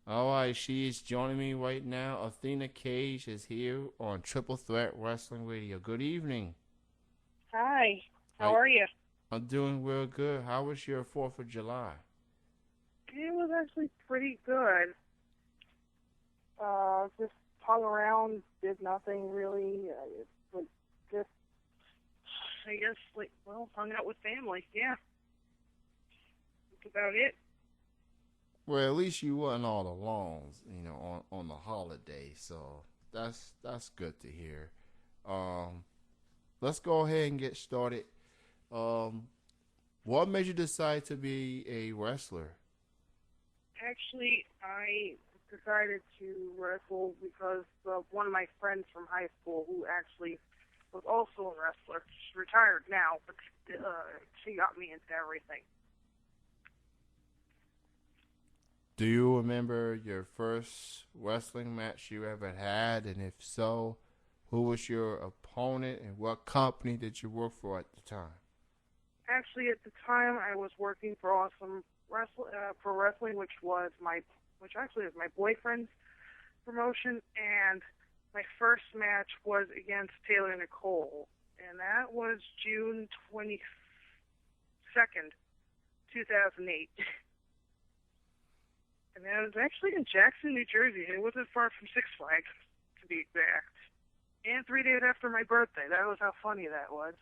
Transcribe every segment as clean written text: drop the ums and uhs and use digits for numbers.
All right, she is joining me right now. Athena Cage is here on Triple Threat Wrestling Radio. Good evening. Hi, how I, are you? I'm doing real good. How was your 4th of July? It was actually pretty good. Just hung around, did nothing really. But just, I guess, hung out with family. Yeah, that's about it. Well, at least you wasn't all alone, on the holiday. So that's good to hear. Um, let's go ahead and get started. Um, what made you decide to be a wrestler? Actually, I decided to wrestle because of one of my friends from high school who actually was also a wrestler. She's retired now, but she got me into everything. Do you remember your first wrestling match you ever had? And if so, who was your opponent and what company did you work for at the time? Actually, at the time, I was working for Awesome Pro Wrestling, which actually is my boyfriend's promotion, and my first match was against Taylor Nicole, and that was June 22nd, 2008. And that was actually in Jackson, New Jersey. It wasn't far from Six Flags, to be exact. And 3 days after my birthday. That was how funny that was.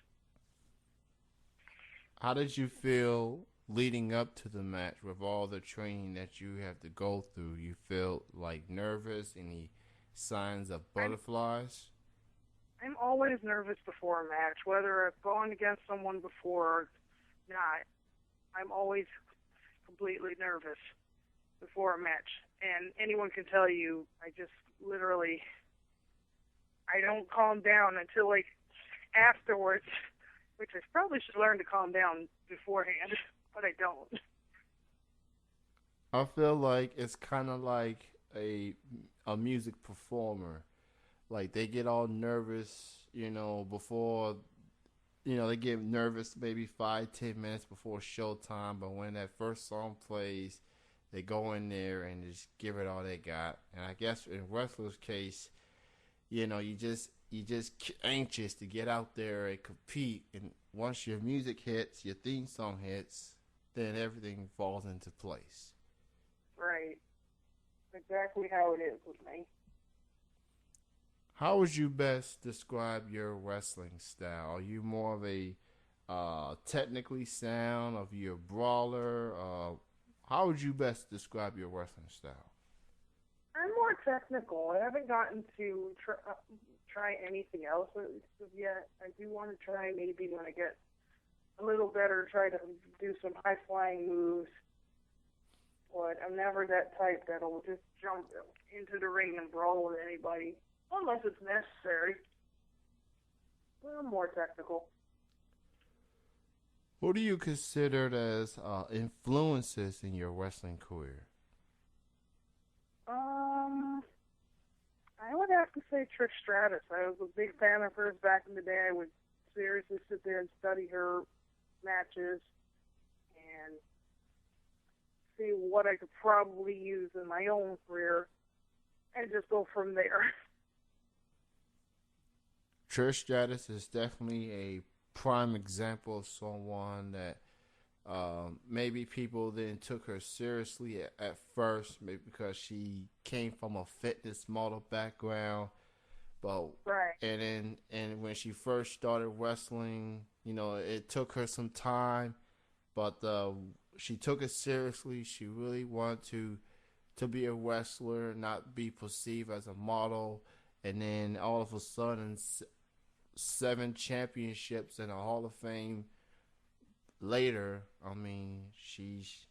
How did you feel leading up to the match with all the training that you have to go through? You felt like nervous? Any signs of I'm butterflies? I'm always nervous before a match, whether I've gone against someone before or not. I'm always completely nervous before a match. And anyone can tell you, I just literally, I don't calm down until like afterwards, which I probably should learn to calm down beforehand, but I don't. I feel like it's kind of like a music performer. Like they get all nervous, before they get nervous maybe 5-10 minutes before showtime, but when that first song plays, they go in there and just give it all they got. And I guess in wrestlers' case, you just anxious to get out there and compete. And once your music hits, your theme song hits, then everything falls into place. Right. Exactly how it is with me. How would you best describe your wrestling style? Are you more of a technically sound? Of you a brawler? How would you best describe your wrestling style? I'm more technical. I haven't gotten to try anything else as of yet. I do want to try maybe when I get a little better, try to do some high flying moves. But I'm never that type that'll just jump into the ring and brawl with anybody, unless it's necessary. But I'm more technical. Who do you consider as influences in your wrestling career? Um, I would have to say Trish Stratus. I was a big fan of hers back in the day. I would seriously sit there and study her matches and see what I could probably use in my own career and just go from there. Trish Stratus is definitely a prime example of someone that maybe people then took her seriously at first, maybe because she came from a fitness model background. But Right. and when she first started wrestling, it took her some time, but she took it seriously. She really wanted to be a wrestler, not be perceived as a model. And then all of a sudden, 7 championships and a Hall of Fame later. I mean, she's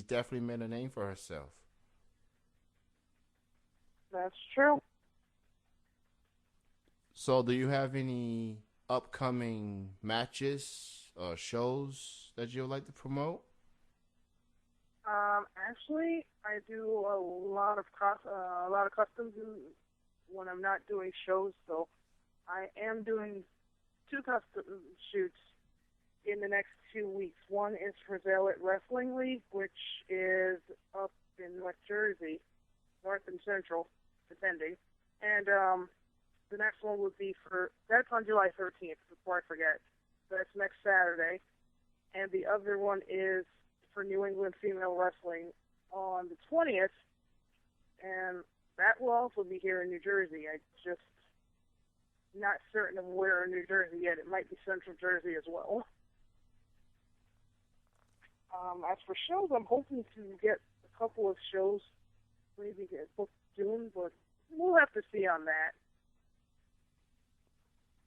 definitely made a name for herself. That's true. So, do you have any upcoming matches or shows that you would like to promote? Actually, I do a lot of customs when I'm not doing shows. So I am doing two custom shoots in the next 2 weeks. One is for Zealot Wrestling League, which is up in West Jersey, North and Central, depending. And the next one would be that's on July 13th, before I forget. So that's next Saturday. And the other one is for New England Female Wrestling on the 20th. And that will also be here in New Jersey. I just not certain of where in New Jersey yet. It might be Central Jersey as well. As for shows, I'm hoping to get a couple of shows, maybe get booked soon, but we'll have to see on that.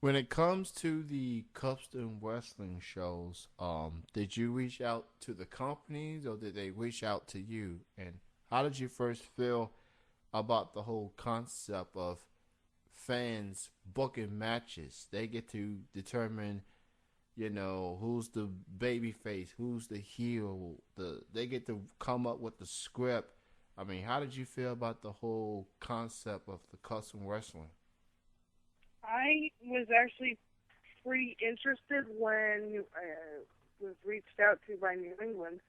When it comes to the custom wrestling shows, did you reach out to the companies or did they reach out to you? And how did you first feel about the whole concept of fans booking matches? They get to determine, who's the baby face, who's the heel. They get to come up with the script. I mean, how did you feel about the whole concept of the custom wrestling? I was actually pretty interested when I was reached out to by New England,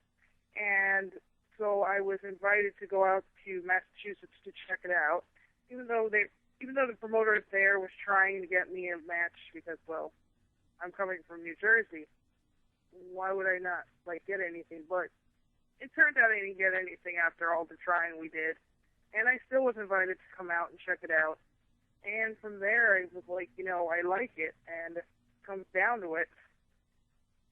and so I was invited to go out to Massachusetts to check it out. Even though the promoter there was trying to get me a match because, well, I'm coming from New Jersey. Why would I not get anything? But it turned out I didn't get anything after all the trying we did, and I still was invited to come out and check it out. And from there, I was like, I like it, and if it comes down to it,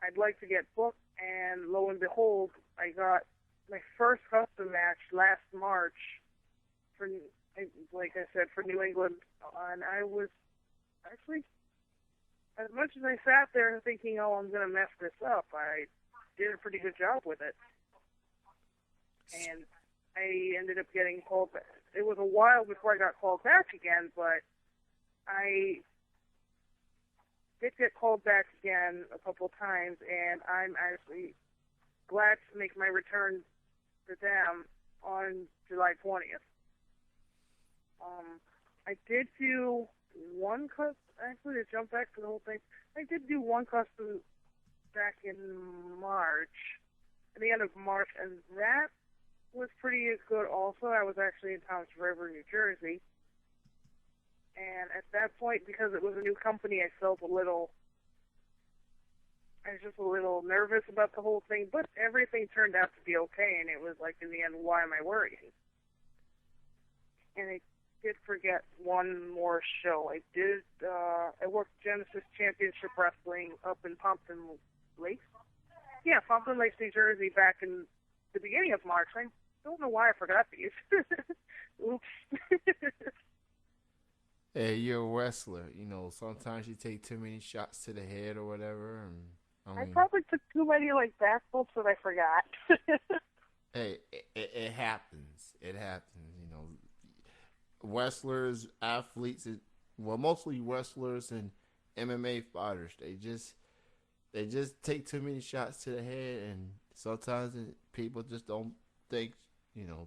I'd like to get booked. And lo and behold, I got my first custom match last March for, like I said, for New England, and I was actually, as much as I sat there thinking, oh, I'm going to mess this up, I did a pretty good job with it. And I ended up getting called back. It was a while before I got called back again, but I did get called back again a couple times, and I'm actually glad to make my return to them on July 20th. I did do one custom, actually, to jump back to the whole thing, I did do one custom back in March, at the end of March, and that was pretty good also. I was actually in Toms River, New Jersey. And at that point, because it was a new company, I was just a little nervous about the whole thing, but everything turned out to be okay, and it was like, in the end, why am I worrying? And I did forget one more show. I worked Genesis Championship Wrestling up in Pompton Lakes. Yeah, Pompton Lakes, New Jersey, back in the beginning of March. I don't know why I forgot these. Oops. Hey, you're a wrestler. Sometimes you take too many shots to the head or whatever. And I probably took too many back bumps that I forgot. Hey, it happens. It happens. Wrestlers, athletes, mostly wrestlers and MMA fighters. They just take too many shots to the head, and sometimes people just don't think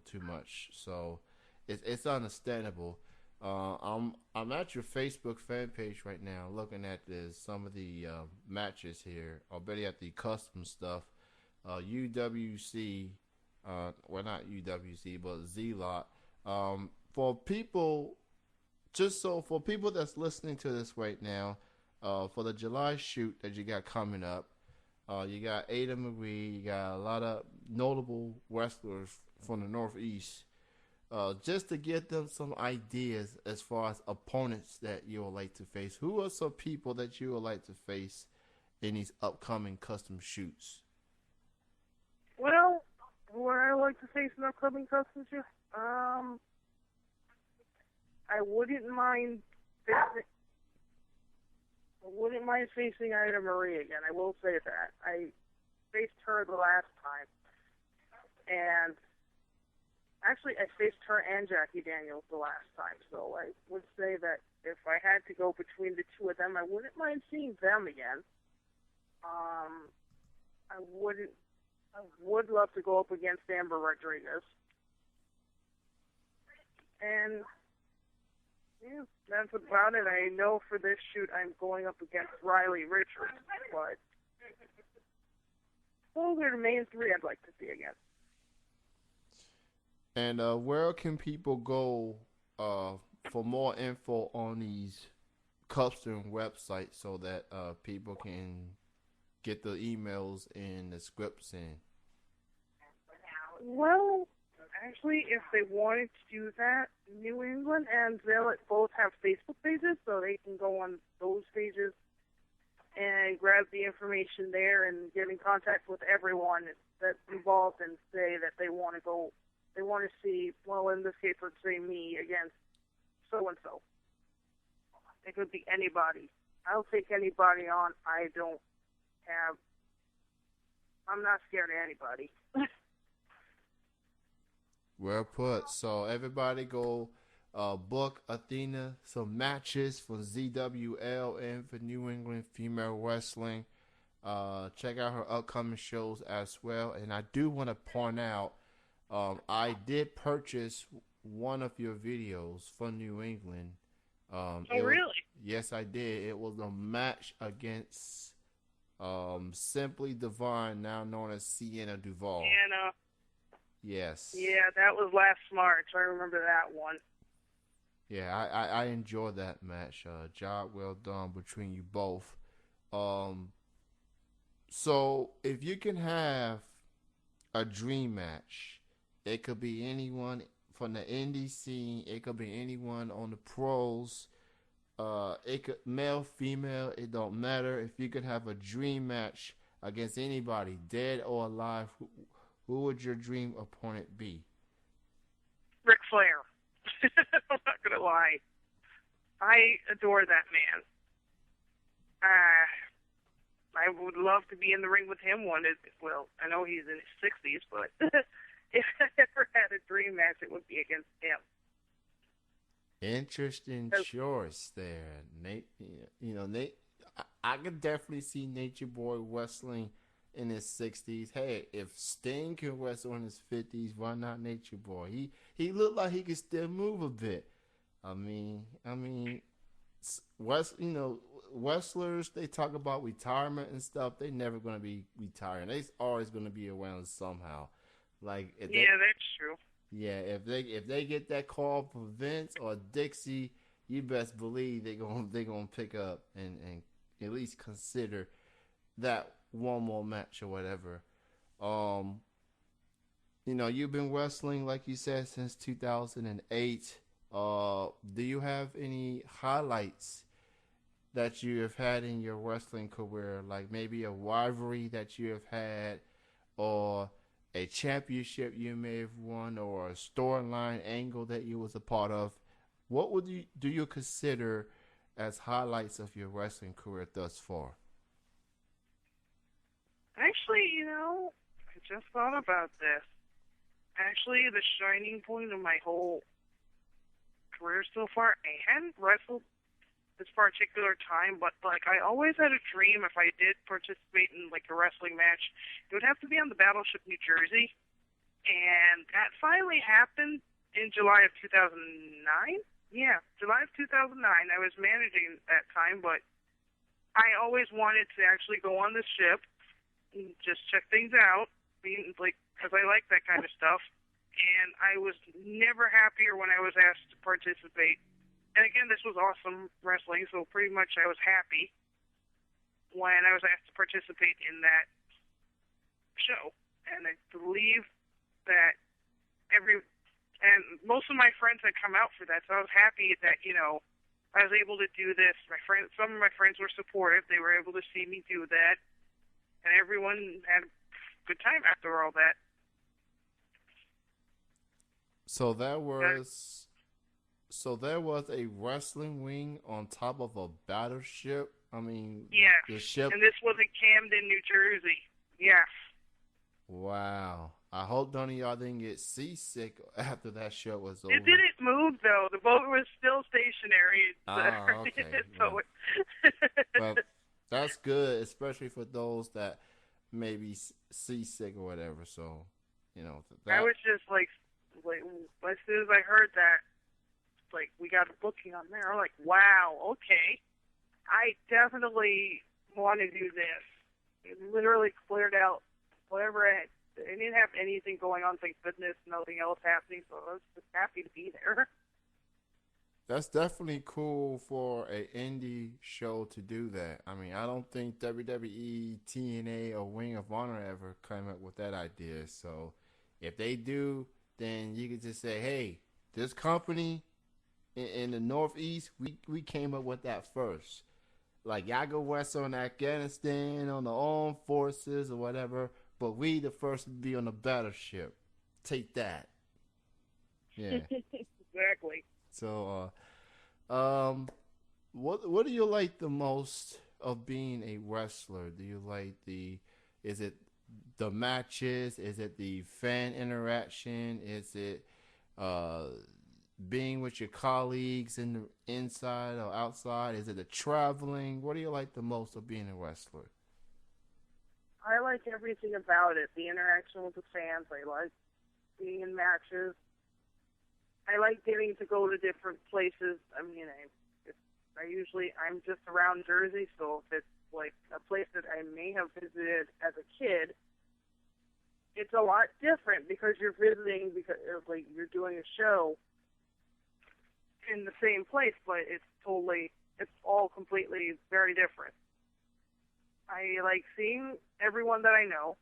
too much. So it's understandable. I'm at your Facebook fan page right now, looking at some of the matches here. Already at the custom stuff. UWC, well, not UWC, but Z-Lot. For people that's listening to this right now, for the July shoot that you got coming up, you got Ada Marie, you got a lot of notable wrestlers from the Northeast. Just to get them some ideas as far as opponents that you would like to face. Who are some people that you would like to face in these upcoming custom shoots? Well, would I like to face an upcoming custom shoot? I wouldn't mind facing Ida Marie again. I will say that. I faced her the last time, and actually, I faced her and Jackie Daniels the last time, so I would say that if I had to go between the two of them, I wouldn't mind seeing them again. I would love to go up against Amber Rodriguez. And yeah, that's about it. I know for this shoot I'm going up against Riley Richards, but those are the main three I'd like to see again. And where can people go uh, for more info on these custom websites so that people can get the emails and the scripts in? Well, actually, if they wanted to do that, New England and Zealot both have Facebook pages, so they can go on those pages and grab the information there and get in contact with everyone that's involved and say that they want to go, they want to see, well, in this case, let's say me against so-and-so. It could be anybody. I'll take anybody on. I'm not scared of anybody. Well put. So everybody go book Athena some matches for ZWL and for New England Female Wrestling. Check out her upcoming shows as well. And I do want to point out, I did purchase one of your videos for New England. Really? Yes, I did. It was a match against Simply Divine, now known as Sienna Duval. Sienna. Yes. Yeah, that was last March. I remember that one. Yeah, I enjoyed that match. Job well done between you both. So if you can have a dream match, it could be anyone from the indie scene. It could be anyone on the pros. It could male, female. It don't matter. If you could have a dream match against anybody, dead or alive, who would your dream opponent be? Ric Flair. I'm not gonna lie. I adore that man. I would love to be in the ring with him well, I know he's in his 60s, but if I ever had a dream match, it would be against him. Interesting choice there, Nate. You know, Nate. I could definitely see Nature Boy wrestling in his 60s. Hey, if Sting can wrestle in his 50s, why not Nature Boy? He looked like he could still move a bit. I mean, wrestlers, they talk about retirement and stuff. They never gonna be retiring. They always gonna be around somehow. Like that's true. Yeah, if they get that call from Vince or Dixie, you best believe they gonna pick up and at least consider that one more match or whatever. You've been wrestling, like you said, since 2008. Do you have any highlights that you have had in your wrestling career, like maybe a rivalry that you have had, or a championship you may have won, or a storyline angle that you was a part of? What do you consider as highlights of your wrestling career thus far? Actually, I just thought about this. Actually, the shining point of my whole career so far, I hadn't wrestled this particular time, but I always had a dream if I did participate in a wrestling match, it would have to be on the Battleship New Jersey, and that finally happened in July of 2009. Yeah, July of 2009. I was managing at that time, but I always wanted to actually go on the ship and just check things out, because I like that kind of stuff, and I was never happier when I was asked to participate. And again, this was awesome wrestling, so pretty much I was happy when I was asked to participate in that show. And I believe that most of my friends had come out for that, so I was happy that, I was able to do this. Some of my friends were supportive. They were able to see me do that. And everyone had a good time after all that. So there was a wrestling ring on top of a battleship. I mean, yeah, the ship. And this was in Camden, New Jersey. Yes. Wow. I hope none of y'all didn't get seasick after that show was over. It didn't move, though. The boat was still stationary. Okay. Well, that's good, especially for those that may be seasick or whatever. So, I was just as soon as I heard that, we got a booking on there. I'm like, wow, okay. I definitely want to do this. It literally cleared out whatever I They didn't have anything going on, thank goodness, nothing else happening, so I was just happy to be there. That's definitely cool for a indie show to do that. I mean, I don't think WWE, TNA, or Ring of Honor ever came up with that idea. So if they do, then you can just say, hey, this company in the Northeast, we came up with that first. Like y'all go west on Afghanistan, on the armed forces or whatever, but we the first to be on the battleship. Take that. Yeah. Exactly. So, what do you like the most of being a wrestler? Do you like is it the matches? Is it the fan interaction? Is it uh, being with your colleagues in the inside or outside? Is it the traveling? What do you like the most of being a wrestler? I like everything about it. The interaction with the fans. I like being in matches. I like getting to go to different places. I mean, I'm just around Jersey, so if it's like a place that I may have visited as a kid, it's a lot different because you're visiting because like you're doing a show in the same place, but it's all completely very different. I like seeing everyone that I know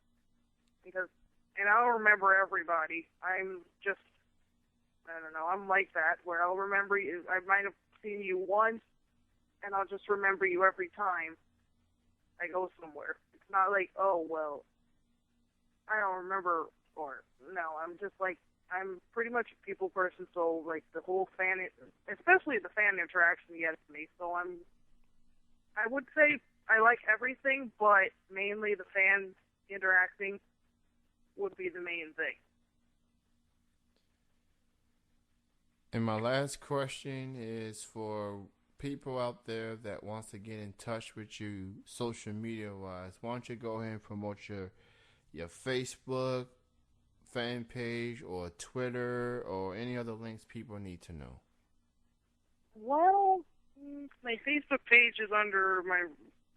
and I don't remember everybody. I don't know, I'm like that, where I'll remember you. I might have seen you once, and I'll just remember you every time I go somewhere. It's not like, oh, well, I don't remember, or, no, I'm pretty much a people person, so, like, the whole especially the fan interaction gets me, so I would say I like everything, but mainly the fans interacting would be the main thing. And my last question is for people out there that wants to get in touch with you social media wise. Why don't you go ahead and promote your Facebook fan page or Twitter or any other links people need to know? Well, my Facebook page is under my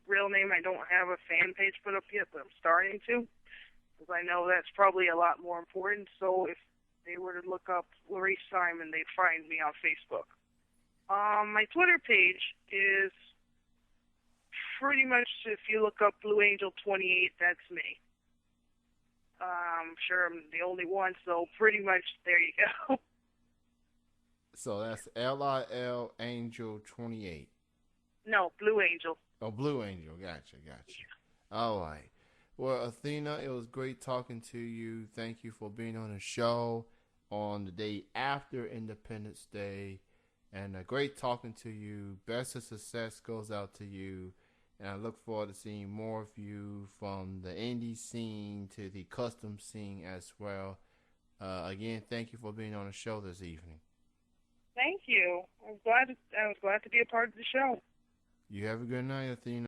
real name. I don't have a fan page put up yet, but I'm starting to, because I know that's probably a lot more important. So if they were to look up Larice Simon, they'd find me on Facebook. My Twitter page is pretty much, if you look up Blue Angel 28, that's me. I'm sure I'm the only one, so pretty much there you go. So that's LIL Angel 28. No, Blue Angel. Oh, Blue Angel. Gotcha. All right. Well, Athena, it was great talking to you. Thank you for being on the show on the day after Independence Day. And great talking to you. Best of success goes out to you. And I look forward to seeing more of you from the indie scene to the custom scene as well. Again, thank you for being on the show this evening. Thank you. I was glad to be a part of the show. You have a good night, Athena.